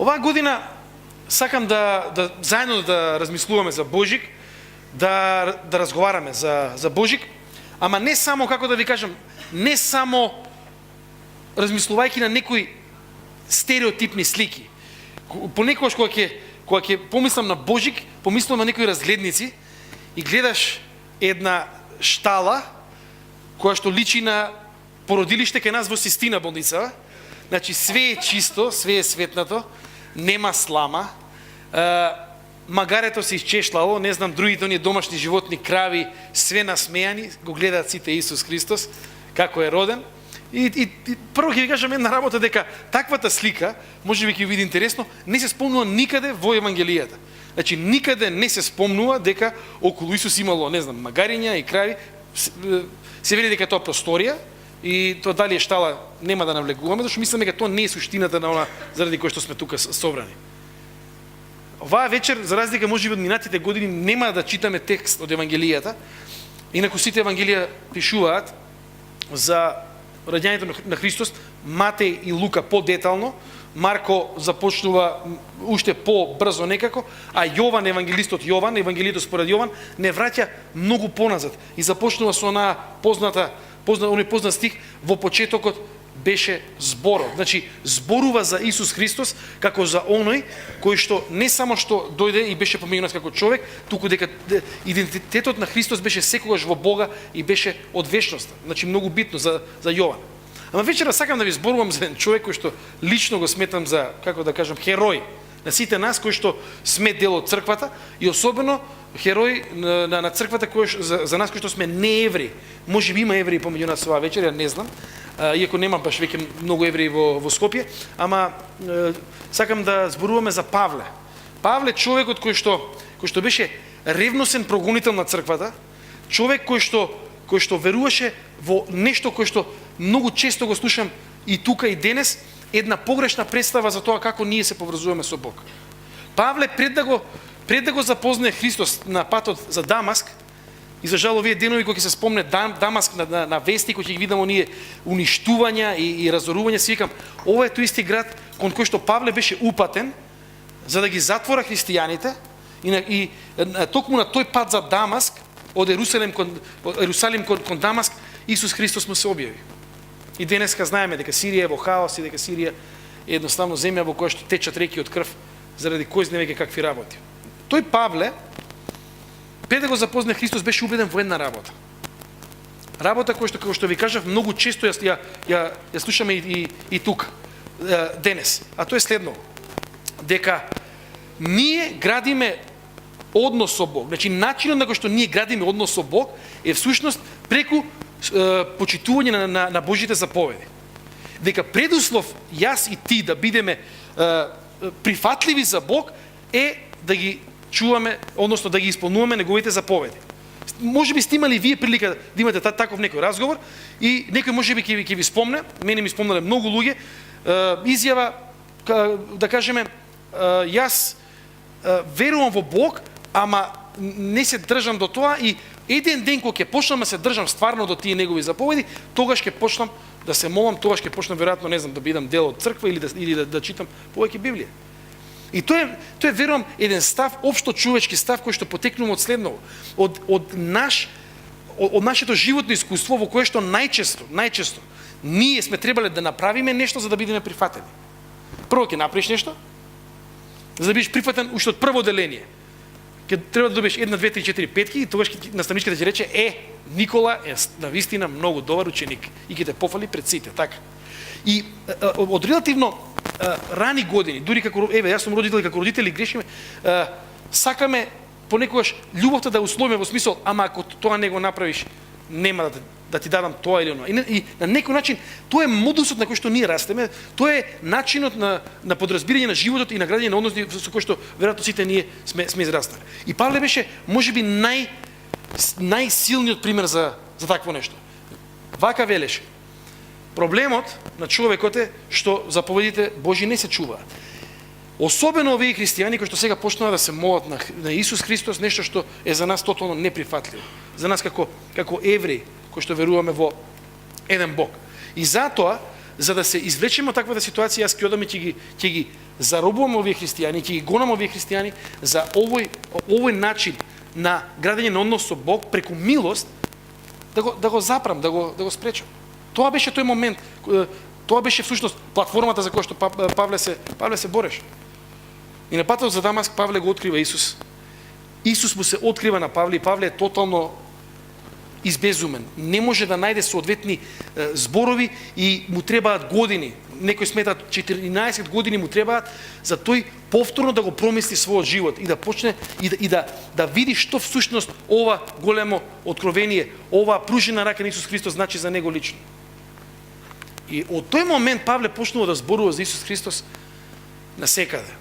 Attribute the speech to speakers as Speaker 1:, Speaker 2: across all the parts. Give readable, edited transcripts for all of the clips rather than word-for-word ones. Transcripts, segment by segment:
Speaker 1: Оваа година сакам да заедно да размислуваме за Божик, да разговараме за Божик, ама не само, како да ви кажам, не само размислувајќи на некои стереотипни слики. Понекогаш кога ќе помислам на Божик, помислам на некои разгледници и гледаш една штала која што личи на породилиште кај нас во Систина болница. Значи све е чисто, све е светнато, нема слама, магарето се исчешлало, не знам, другите оние домашни животни, крави, све насмејани, го гледаат сите Исус Христос, како е роден. И прво ќе ви кажам една работа, дека таквата слика, може би ќе види интересно, не се спомнува никаде во Евангелијата. Значи никаде не се спомнува дека околу Исус имало, не знам, магариња и крави. Се вели дека тоа просторија, и тоа дали е штала нема да навлегуваме, зашто мислиме дека тоа не е суштината на она заради кој што сме тука собрани. Оваа вечер, за разлика можеби од минатите години, нема да читаме текст од Евангелијата. Инаку сите Евангелија пишуваат за раѓањето на Христос, Матеј и Лука подетално, Марко започнува уште по-брзо некако, а Јован, евангелистот Јован, Евангелието според Јован, не враќа многу поназад и започнува со онаа познат стих: во почетокот беше зборот. Значи, зборува за Исус Христос како за оној кој што не само што дојде и беше поминат како човек, туку дека идентитетот на Христос беше секогаш во Бога и беше од вечноста. Значи, многу битно за Јован. Ама вечера сакам да ви зборувам за еден човек кој што лично го сметам за, како да кажам, херој на сите нас кои што сме дел од црквата и особено херој на црквата за нас кои што сме не евреи. Може би има евреи помеѓу нас оваа вечер, ја не знам, иако нема баш веќе многу евреи во Скопје, ама сакам да зборуваме за Павле. Павле, човекот кој што беше ревносен прогонител на црквата, човек кој што веруваше во нешто кој што многу често го слушам и тука и денес, една погрешна представа за тоа како ние се поврзуваме со Бог. Павле пред да го запознае Христос на патот за Дамаск, и за жал овие денови кои ќе се спомне Дамаск на вести, кои ќе ги видам оние уништувања и разорувања, си викам, ова е тој исти град кон кој што Павле беше упатен за да ги затвора христијаните и токму на тој пат за Дамаск, од Ерусалим кон Дамаск, Исус Христос му се објави. И денеска знаеме дека Сирија е во хаос и дека Сирија е едноставно земја во која што течат реки од крв заради кој знае веќе какви работи. Тој Павле, пред да го запознае Христос, беше убеден во една работа. Работа која што, како што ви кажав, многу често ја слушаме и тука, денес. А тоа е следно. Дека ние градиме однос со Бог. Значи, начинот на кој што ние градиме однос со Бог е всушност преку почитување на Божите заповеди. Дека предуслов јас и ти да бидеме прифатливи за Бог е да ги чуваме, односно да ги исполнуваме неговите заповеди. Може би сте имали вие прилика да имате таков некој разговор и некој може би ќе ви спомне, мене ми спомнале многу луѓе, изјава, да кажеме, јас верувам во Бог, ама не се држам до тоа и еден ден кога ќе почнам да се држам стварно до тие негови заповеди, тогаш ќе почнам да се молам, тогаш ќе почнам веројатно, не знам, да бидам дел од црква или да читам повеќе Библија. И тоа е верувам еден став, општо човечки став кој што потекнува од следново, од нашето животно искуство во кое што најчесто ние сме требале да направиме нешто за да бидеме прифатени. Прво ќе направиш нешто, за да бидеш прифатен уште од прво деление. Ќе треба да добиеш 1, 2, 3, 4 петки и тогаш наставничката ќе рече: Никола е навистина многу добар ученик и ќе те пофали пред сите, така. И од релативно рани години, дури како јас сум родител и како родители грешиме, сакаме понекогаш љубовта да условиме во смисол, ама ако тоа не го направиш, нема да ти дадам тоа или оно. И на некој начин тоа е модусот на кој што ние растеме, тоа е начинот на подразбирање на животот и на градење на односи со кој што веројатно сите ние сме израстали. И Павле беше можеби најсилниот пример за такво нешто. Вака велеше: проблемот на човекот е што заповедите Божи не се чуваат. Особено овие христијани кои што сега почнаа да се молат на Исус Христос, нешто што е за нас тотално неприфатливо. За нас како евреи кои што веруваме во еден Бог. И затоа, за да се извлечеме од таквата ситуација, јас ќе одам и ќе ги заробуваме овие христијани, ќе ги гонаме овие христијани за овој начин на градење на однос со Бог преку милост, да го запрам, да го спречам. Тоа беше тој момент, тоа беше всушност платформата за која што Павле се бореше. И на патот за Дамаск Павле го открива Исус. Исус му се открива на Павле и Павле е тотално избезумен. Не може да најде соодветни зборови и му требаат години. Некои сметаат 14 години му требаат за тој повторно да го промисли својот живот и да почне и да види што всушност ова големо откровение, ова пружена рака на Исус Христос значи за него лично. И од тој момент Павле почнува да зборува за Исус Христос на секаде.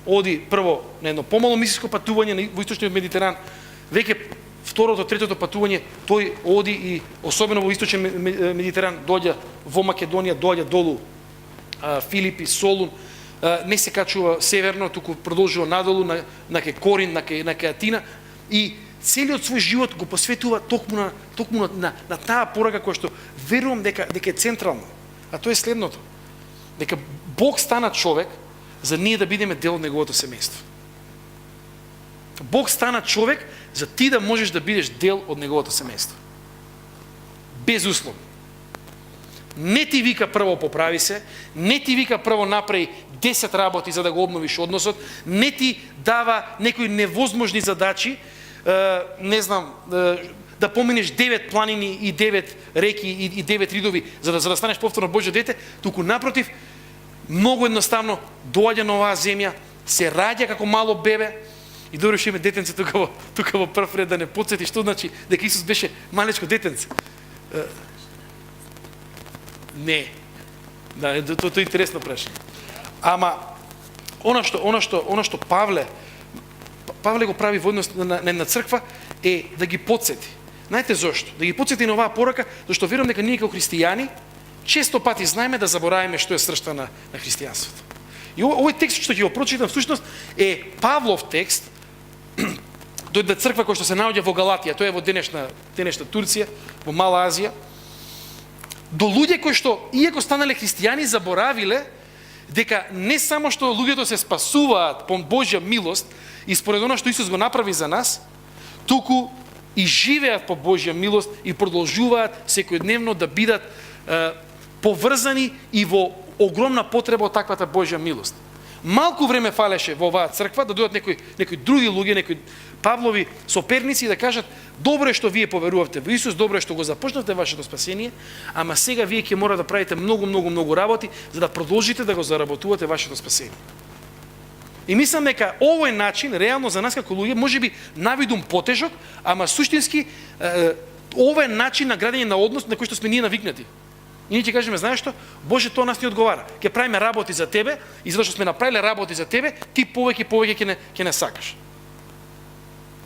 Speaker 1: Оди прво на едно помало мисиско патување во источниот Медитеран, веќе второто, третото патување, тој оди и особено во источен Медитеран доаѓа во Македонија, доаѓа долу Филипи, Солун, не се качува северно, туку продолжува надолу на ке Корин, на ке Атина и целиот свој живот го посветува токму на таа порака која што верувам дека е централна. А тоа е следното. Дека Бог стана човек за ние да бидеме дел од неговото семејство. Бог стана човек за ти да можеш да бидеш дел од неговото семејство. Безусловно. Не ти вика прво поправи се, не ти вика прво направи 10 работи за да го обновиш односот, не ти дава некои невозможни задачи, не знам, да поминеш 9 планини и 9 реки и 9 ридови за да станеш повторно Божјо дете, туку напротив, многу едноставно доаѓа на оваа земја, се раѓа како мало бебе и добро што име детенце тука во прв ред да не потсети што значи дека Исус беше малечко детенце. Не. Да, тоа е интересно прашање. Ама она што Павле го прави во однос на една црква е да ги потсети. Знаете зошто? Да ги потсети на оваа порака, зашто верувам дека ние како христијани често пати знаеме да забораваме што е сршта на христијанството. И овој текст што ќе го прочитам всушност е Павлов текст до една црква која што се наоѓа во Галатија, тоа е во денешна Турција, во Мала Азија. До луѓе кои што иако станале христијани заборавиле дека не само што луѓето се спасуваат по Божја милост и според она што Исус го направи за нас, туку и живеат по Божја милост и продолжуваат секојдневно да бидат поврзани и во огромна потреба од таквата Божја милост. Малку време фалеше во оваа црква да дојдат некои други луѓе, некои Павлови соперници и да кажат: добро е што вие поверувавте во Исус, добро е што го започнавте вашето спасение, ама сега вие ќе мора да правите многу работи за да продолжите да го заработувате вашето спасение. И мислам дека овој начин реално за нас како луѓе можеби навидум потежок, ама суштински ова е начин на градење на однос на кој што сме ние навикнати. И ние ќе кажеме: знаеш што? Боже, тоа нас не одговара. Ќе правиме работи за тебе и затоа што сме направиле работи за тебе, ти повеќе ќе не сакаш.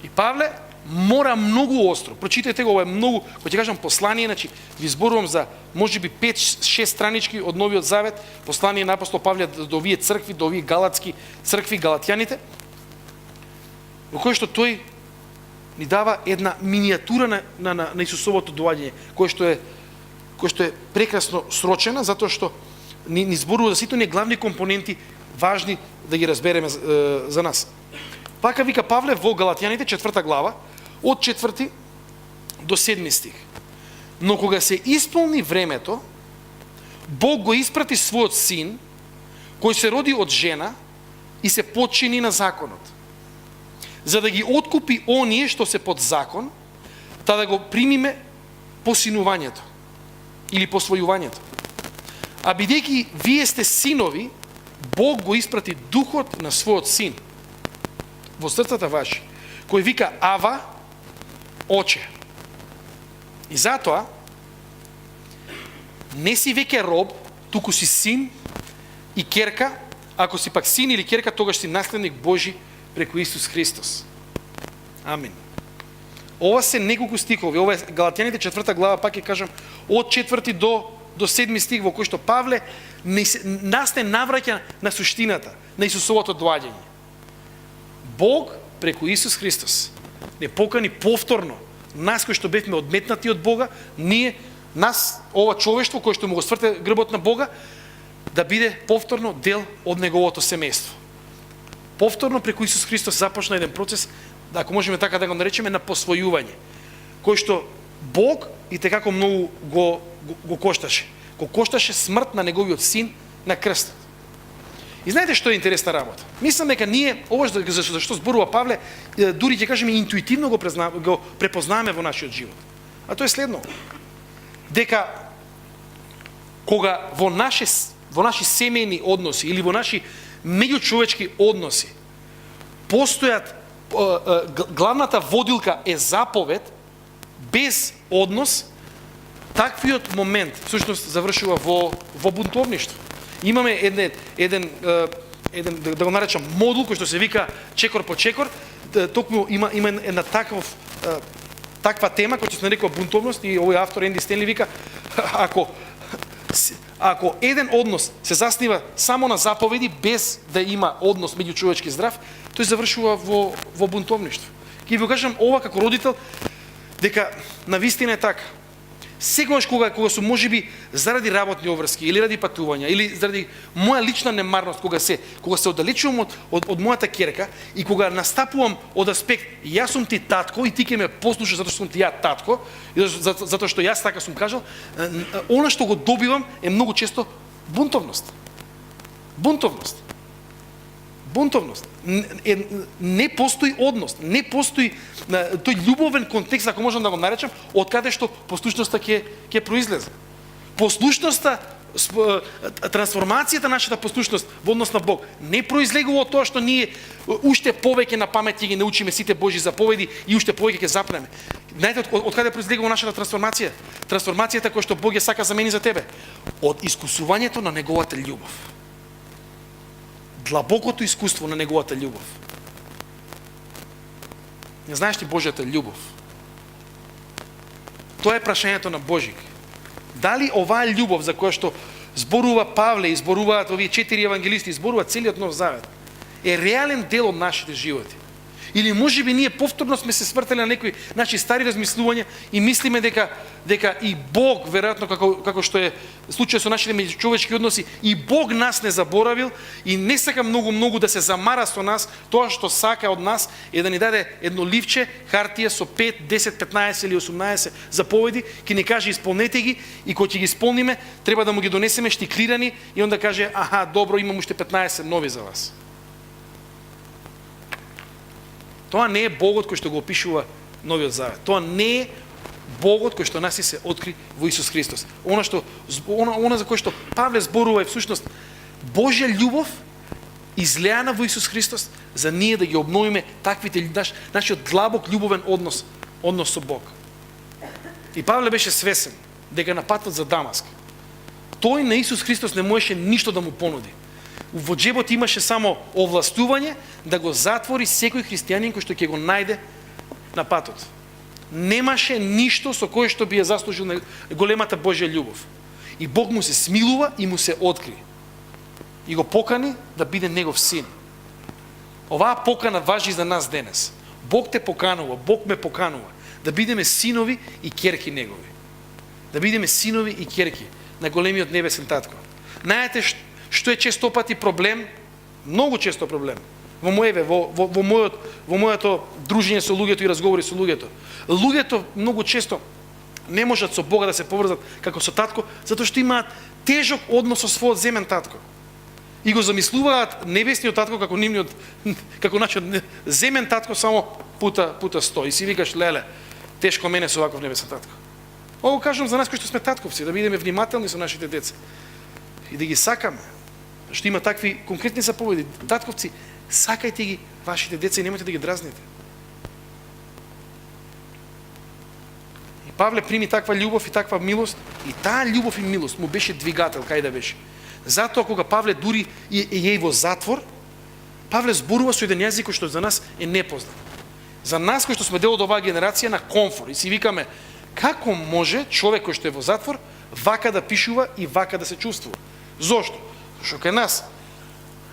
Speaker 1: И Павле мора многу остро. Прочитајте го, ова е многу, кога ќе кажам послание, значи ви зборувам за можеби 5-6 странички од Новиот Завет, послание на апостол Павле до овие цркви, до овие галатски цркви, галатјаните, во кој што тој ни дава една минијатура на Исусовото доаѓање, кој што е прекрасно срочена, затоа што ни зборува за сите оние главни компоненти важни да ги разбереме за нас. Пака вика Павле во Галатјаните 4 глава, од 4 до 7 стих. Но кога се исполни времето, Бог го испрати својот син, кој се роди од жена и се подчини на законот, за да ги откупи оние што се под закон, та да го примиме посинувањето или посвојувањето. А бидејќи вие сте синови, Бог го испрати духот на својот син во срцата ваши, кој вика: Ава, Оче. И затоа не си веќе роб, туку си син и керка. Ако си пак син или керка, тогаш си наследник Божи преку Исус Христос. Амин. Ова се неколку стихови. Ова е Галатјаните 4 глава, пак ќе кажам, од 4 до 7 стих, во кој што Павле нас не навраќа на суштината на Исусовото доаѓање. Бог преку Исус Христос не покани повторно нас кои што бевме одметнати од Бога, нас, ова човештво кој што му го сврте грбот на Бога, да биде повторно дел од неговото семејство. Повторно преку Исус Христос започна еден процес, ако можеме така да го наречеме, на посвојување, кој што Бог и како многу го кошташе. Го кошташе смрт на неговиот син на крстот. И знаете што е интересна работа? Мислам дека ние, ова зашто зборува Павле, дури ќе кажеме интуитивно го препознаваме во нашиот живот. А тоа е следно. Дека кога во наши семејни односи или во наши меѓучовечки односи постојат главната водилка е заповед без однос, таквиот момент всушност завршува во бунтовништво. Имаме еден да го наречам модул кој што се вика чекор по чекор, токму има една таква тема која се нарекува бунтовност и овој автор Енди Стенли вика ако еден однос се заснива само на заповеди без да има однос меѓучовечки здрав, тој завршува во бунтовништво. Ќе ви кажам ова како родител дека навистина е така. Секогаш кога сум можеби заради работни обврски или ради патувања или заради моја лична немарност кога се оддалечувам од мојата ќерка и кога настапувам од аспект јас сум ти татко и ти ќе ме послушаш затоа што сум ти ја татко и затоа што јас така сум кажал, она што го добивам е многу често бунтовност. Не постои однос, не постои тој љубовен контекст, ако можам да го наречам, од каде што послушноста ќе произлезе. Послушноста, трансформацијата на нашата послушност во однос на Бог не произлегува од тоа што ние уште повеќе на памет ќе ги научиме сите Божји заповеди и уште повеќе ќе запнеме. Знаете од каде произлегува нашата трансформација? Трансформацијата која што Бог ја сака за мене и за тебе. Од искусувањето на неговата љубов. Длабокото искуство на неговата љубов. Не знаеш ли Божјата љубов? Тоа е прашањето на Божик. Дали оваа љубов за која што зборува Павле и зборуваат овие 4 евангелисти, зборуваат целиот Нов Завет, е реален дел од нашите животи? Или можеби ние повторно сме се свртали на некои наши стари размислувања и мислиме дека и Бог, веројатно како што е случај со нашите меѓучовечки односи, и Бог нас не заборавил и не сака многу да се замара со нас, тоа што сака од нас е да ни даде едно ливче, хартија со 5, 10, 15 или 18 заповеди, ќе ни каже исполнете ги и кога ќе ги исполниме, треба да му ги донесеме штиклирани и он да каже аха, добро, имам уште 15 нови за вас. Тоа не е Богот кој што го опишува Новиот Завет. Тоа не е Богот кој што нас се откри во Исус Христос. Она за кој што Павле зборува е всушност Божја љубов излеана во Исус Христос за ние да ги обновиме таквите нашиот длабок љубовен однос со Бог. И Павле беше свесен дека на патот за Дамаск тој на Исус Христос не можеше ништо да му понуди. Во джебот имаше само овластување да го затвори секој христијанин кој што ќе го најде на патот. Немаше ништо со кое што би ја заслужил големата Божја љубов. И Бог му се смилува и му се откри. И го покани да биде негов син. Оваа покана важи за нас денес. Бог те поканува, Бог ме поканува да бидеме синови и ќерки негови. Да бидеме синови и ќерки на големиот небесен татко. Знаете што е често пати проблем, многу често проблем, во моето дружење со луѓето и разговори со луѓето. Луѓето многу често не можат со Бога да се поврзат како со татко, затоа што имаат тежок однос со својот земен татко. И го замислуваат небесниот татко како нашиот земен татко само пута 100. И си викаш, леле, тешко мене со ваков небесен татко. Ово кажам за нас кои што сме татковци, да бидеме внимателни со нашите деца и да ги сакаме. Што има такви конкретни заповеди. Татковци, сакајте ги вашите деца и немојте да ги дразните. И Павле прими таква љубов и таква милост, и таа љубов и милост му беше двигател, кај да беше. Затоа кога Павле дури е во затвор, Павле зборува со еден јазик кој што за нас е непознат. За нас кои што сме дел од оваа генерација на комфор и си викаме како може човек кој што е во затвор вака да пишува и вака да се чувствува. Зошто? Што кај нас,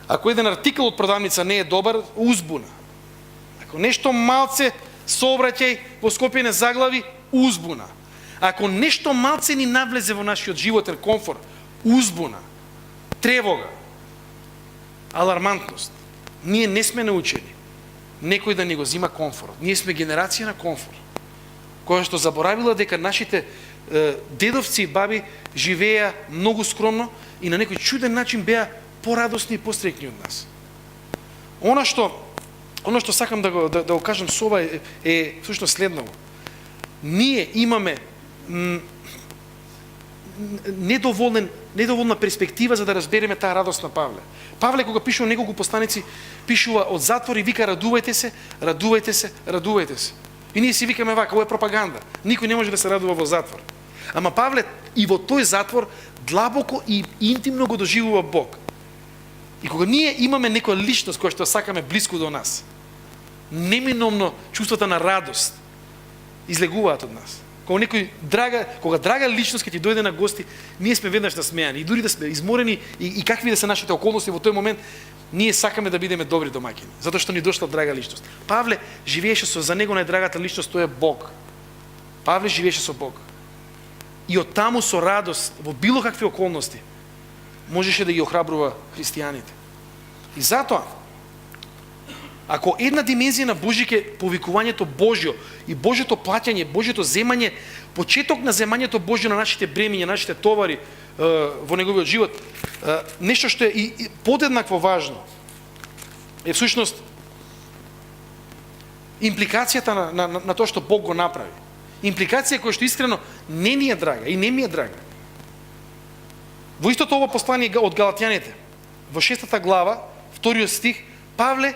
Speaker 1: ако еден артикл од продавница не е добар, узбуна. Ако нешто малце сообраќај во Скопје не заглави, узбуна. Ако нешто малце ни навлезе во нашиот животен комфор, узбуна. тревога, алармантност. Ние не сме научени некој да ни го зима комфорт. Ние сме генерација на комфорт, која што заборавила дека нашите дедовци и баби живееа многу скромно и на некој чуден начин беа порадосни и пострекни од нас. Она што сакам да го кажам со ова е всушност следново. Ние имаме недоволна перспектива за да разбереме таа радост на Павле. Павле кога пишува неколку посланици, пишува од затвор и вика радувајте се, радувајте се, радувајте се. И ние си викаме вака, ова е пропаганда. Никој не може да се радува во затвор. Ама Павле и во тој затвор длабоко и интимно го доживува Бог. И кога ние имаме некоја личност која што сакаме близко до нас, неминовно чувствата на радост излегуваат од нас. Кога драга личност ќе ти дојде на гости, ние сме веднаш насмеани и дури да сме изморени и какви да се нашите околности во тој момент, ние сакаме да бидеме добри домаќини, затоа што ни дошла драга личност. Павле живееше за него најдрагата личност, тој е Бог. Павле живееше со Бог. И од таму со радост во било какви околности можеше да ги охрабрува христијаните. И затоа, ако една димензија на Божик е повикувањето Божјо и Божјото плаќање, Божјото земање, почеток на земањето Божјо на нашите бремиња, нашите товари во неговиот живот, нешто што е и подеднакво важно е всушност импликацијата на тоа што Бог го направи. Импликација која што искрено не ни е драга и не ми е драга. Во истото ова послание од Галатјаните, во 6 глава, 2 стих, Павле,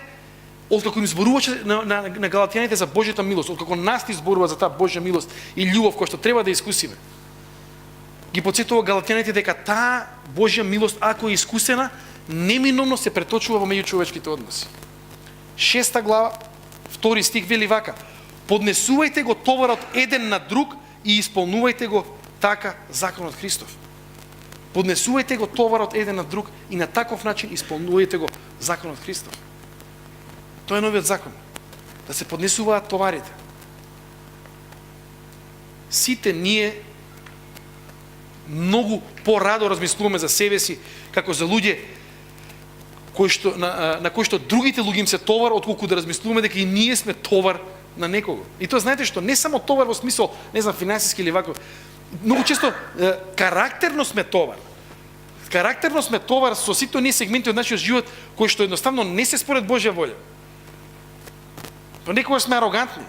Speaker 1: откако ни зборуваше на Галатјаните за Божјата милост, откако нас ни зборува за таа Божја милост и љубов која што треба да искусиме, ги потсетува Галатјаните дека таа Божја милост, ако е искусена, неминовно се преточува во меѓучовечките односи. 6 глава, 2 стих вели вака: поднесувајте го товарот еден на друг и исполнувајте го така законот Христов. Поднесувајте го товарот еден на друг и на таков начин исполнувајте го законот Христов. Тоа е новиот закон. Да се поднесуваат товарите. Сите ние многу порадо размислуваме за себе си како за луѓе на кои што другите луѓе им се товар, отколку да размислуваме дека и ние сме товар на некого. И тоа знаете што, не само товар во смисол, не знам, финансиски или ваков. Многу често карактерно сме товар. Карактерно сме товар со сите оние сегменти од нашиот живот кои што едноставно не се според Божја волја. Понекогаш сме арогантни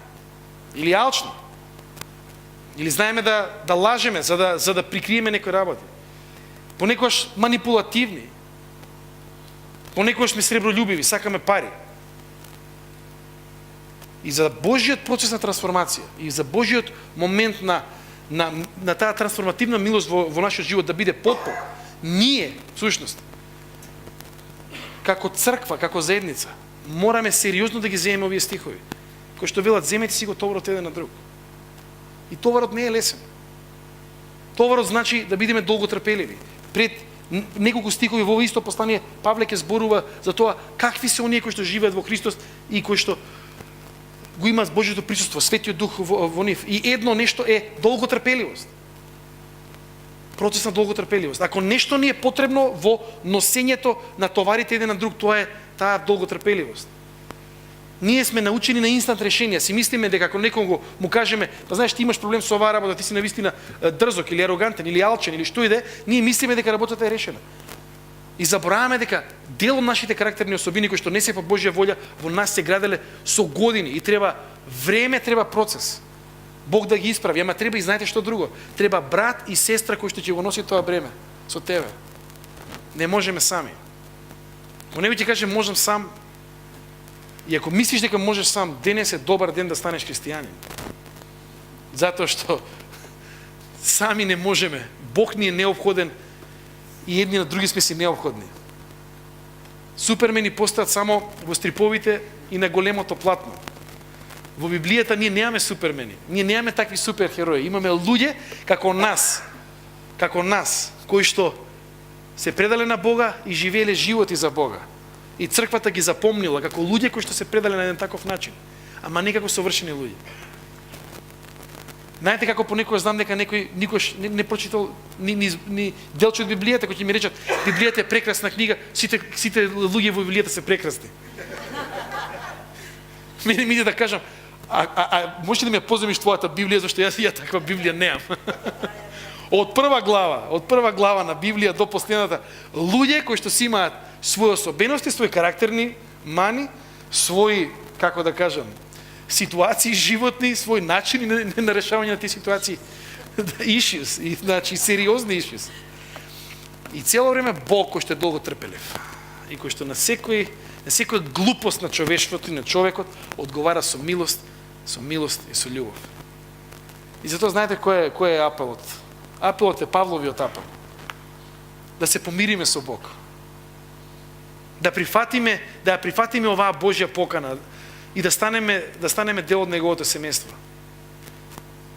Speaker 1: или алчни. Или знаеме да лажеме за да прикриеме некои работи. Понекогаш манипулативни. Понекогаш сме сребролюбиви, сакаме пари. И за Божјиот процес на трансформација и за Божјиот момент на таа трансформативна милост во нашиот живот да биде потпол, ние, всушност, како црква, како заедница, мораме сериозно да ги земеме овие стихови, кои што велат земете си го товарот еден на друг. И товарот не е лесен. Товарот значи да бидеме долго трпеливи. Пред неколку стихови во исто послание Павле ќе зборува за тоа какви се оние кои што живеат во Христос и кои што го имаат Божјото присуство, Светиот Дух во нив. И едно нешто е долготрпеливост. Процес на долготрпеливост. Ако нешто ни е потребно во носењето на товарите еден на друг, тоа е таа долготрпеливост. Ние сме научени на инстант решенија. Си мислиме дека ако некого му кажеме, па знаеш ти имаш проблем со оваа работа, ти си навистина дрзок или арогантен или алчен или што и да е, ние мислиме дека работата е решена. И забораваме дека дел од нашите карактерни особини кои што не се по Божја волја во нас се граделе со години и треба време, треба процес. Бог да ги исправи, ама треба и знаете што друго? Треба брат и сестра кои што ќе го носи тоа бреме со тебе. Не можеме сами. Ако некој ќе каже можам сам, и ако мислиш дека можеш сам, денес е добар ден да станеш христијанин. Затоа што сами не можеме. Бог ни е неопходен и едни на други сме си неопходни. Супермени постаат само во стриповите и на големото платно. Во Библијата ние немаме супермени. Ние немаме такви суперхерои. Имаме луѓе како нас, кои што се предале на Бога и живееле животи за Бога. И црквата ги запомнила како луѓе кои што се предале на еден таков начин, ама не како совршени луѓе. Знаете како понекогаш знам дека некој никош не прочитал ни делче од Библијата, кој ќе ми речат Библијата е прекрасна книга, сите луѓе во Библијата се прекрасни. Мене ми иде да кажам, може да ме поземиш твојата Библија, зашто ја таква Библија неам. Од прва глава на Библија до последната, луѓе кои што си имаат своји особености, своји карактерни мани, своји, како да кажам, ситуации животни, своји начини на решавање на тие ситуации, issues, и значи сериозни issues. И цело време Бог кој што е долго трпелив и кој што на секоја глупост на човештвото и на човекот одговара со милост и со љубов. И затоа знаете кој е апелот? Апелот е Павловиот апел. Да се помириме со Бог. Да ја прифатиме оваа Божја покана и да станеме дел од неговото семејство.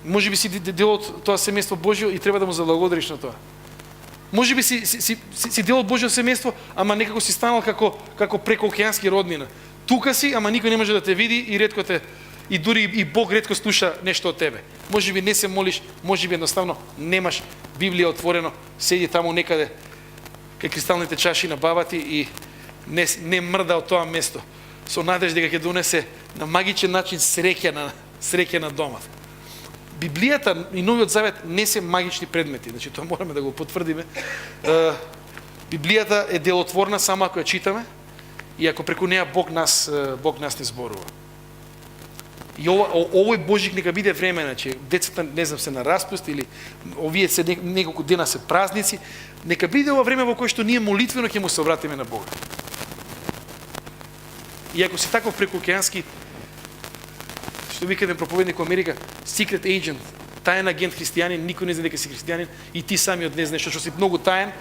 Speaker 1: Може би си дел од тоа семејство Божјо и треба да му заблагодариш на тоа. Може би си дел од Божјо семејство, ама некако си станал како прекоокеански роднина. Тука си, ама никој не може да те види и дури и Бог ретко слуша нешто од тебе. Може би не се молиш, може би едноставно немаш Библија отворено, седи таму некаде кај кристалните чаши на бабати и не мрда од тоа место. Со надеж дека ќе донесе на магичен начин среќа на домот. Библијата и Новиот Завет не се магични предмети, значи тоа мораме да го потврдиме. Библијата е делотворна само ако ја читаме и ако преку неа Бог нас не зборува. И овој Божик нека биде време, значи децата не знам се на распуст или овие се неколку дена се празници, нека биде ова време во кое што ние молитвено ќе му се обратиме на Бога. И ако си таков прекоокеански, што викаме проповедник во Америка, secret agent, таен агент христијанин, никој не знае дека си христијанин и ти самиот не знаеш, што си многу таен,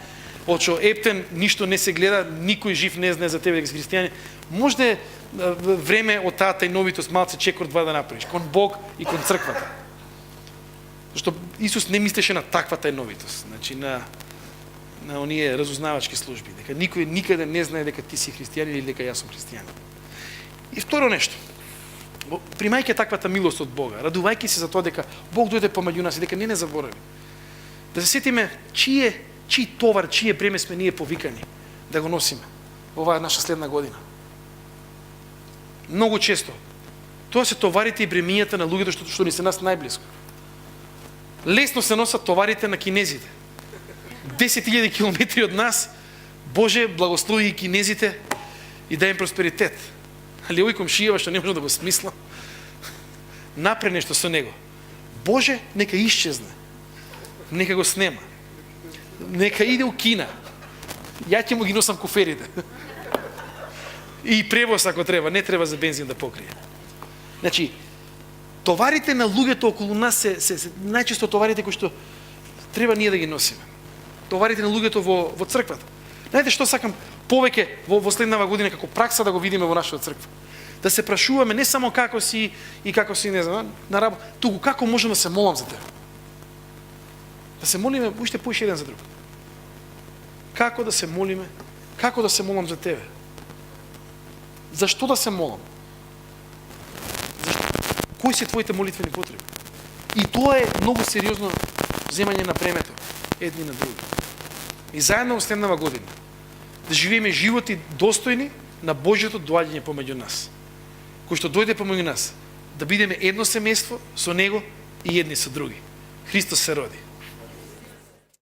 Speaker 1: од што ептен ништо не се гледа, никој жив не знае за тебе дека си христијанин, може време од таа тајновитост малце чекор два да направиш, кон Бог и кон црквата. Зашто Исус не мислеше на таква тајновитост, значи на оние разузнавачки служби, дека никој никаде не знае дека ти си христијанин или дека јас сум христијанин. И второ нешто, примајќи таквата милост од Бога, радувајќи се за тоа дека Бог дојде помеѓу нас и дека не заборави. Да се сетиме чиј товар, чие бреме сме ние повикани да го носиме во оваа наша следна година. Многу често тоа се товарите и бремињата на луѓето што ни се нас најблиско. Лесно се носат товарите на кинезите. 10.000 километри од нас, Боже, благослови и кинезите и дај им просперитет. Али овој комшијава што не може да го смисла, напре нешто со него. Боже, нека исчезне. Нека го снема. Нека иде у Кина. Ја ќе му ги носам куферите. И превоз ако треба, не треба за бензин да покрие. Значи, товарите на луѓето околу нас се најчесто товарите кои што треба ние да ги носиме. Товарите на луѓето во црквата. Знаете што сакам повеќе во следнава година како пракса да го видиме во нашата црква? Да се прашуваме не само како си и како си не знам, на работа, туку како можам да се молам за тебе. Да се молиме уште поише еден за друг. Како да се молиме? Како да се молам за тебе? Зашто да се молам? Кои се твоите молитвени потреби? И тоа е многу сериозно земање на бремето едни на други. И заедно во следнава година да живееме животи достојни на Божјото доаѓање помеѓу нас. Кој што дојде помеѓу нас, да бидеме едно семејство со Него и едни со други. Христос се роди.